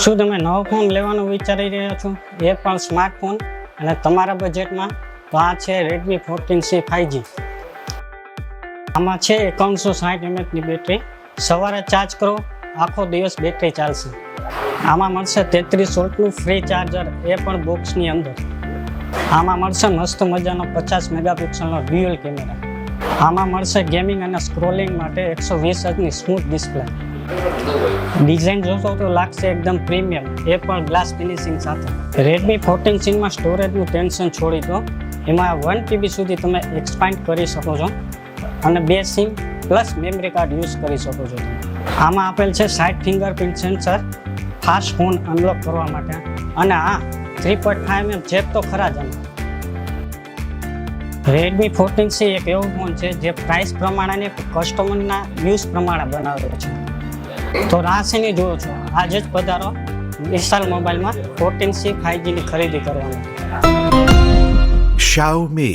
શું તમે નવો ફોન લેવાનું વિચારી રહ્યા છો, એ પણ સ્માર્ટફોન અને તમારા બજેટમાં? તો આ છે Redmi 14C 5G. આમાં છે 5160 mAhની બેટરી. સવારે ચાર્જ કરો, આખો દિવસ બેટરી ચાલશે. આમાં મળશે 33 વોલ્ટનું ફ્રી ચાર્જર, એ પણ બોક્સની અંદર. આમાં મળશે મસ્ત મજાનો 50 મેગાપિક્સલનો ડ્યુઅલ કેમેરા. આમાં મળશે ગેમિંગ અને સ્ક્રોલિંગ માટે 120 હર્ટ્ઝની સ્મૂથ ડિસ્પ્લે. ડિઝાઇન જોશો તો લાગશે એકદમ પ્રીમિયમ, એ પણ ગ્લાસ ફિનિશિંગ સાથે. Redmi 14C માં સ્ટોરેજનું ટેન્શન છોડી દો. એમાં 1 TB સુધી તમે એક્સપાન્ડ કરી શકો છો અને 2 SIM plus memory card use કરી શકો છો. આમાં આપેલ છે side fingerprint sensor, fast phone unlock કરવા માટે. અને આ 3.5mm જેક તો ખરા જ. Redmi 14C એક એવો ફોન છે જે પ્રાઇસ પ્રમાણે અને કસ્ટમરના યુઝ પ્રમાણે બનાવેલો છે. તો રાશિની જોવો છો, આજે જ પધારો વિશાલ મોબાઈલમાં 14C 5G ની ખરીદી કરવાની. Xiaomi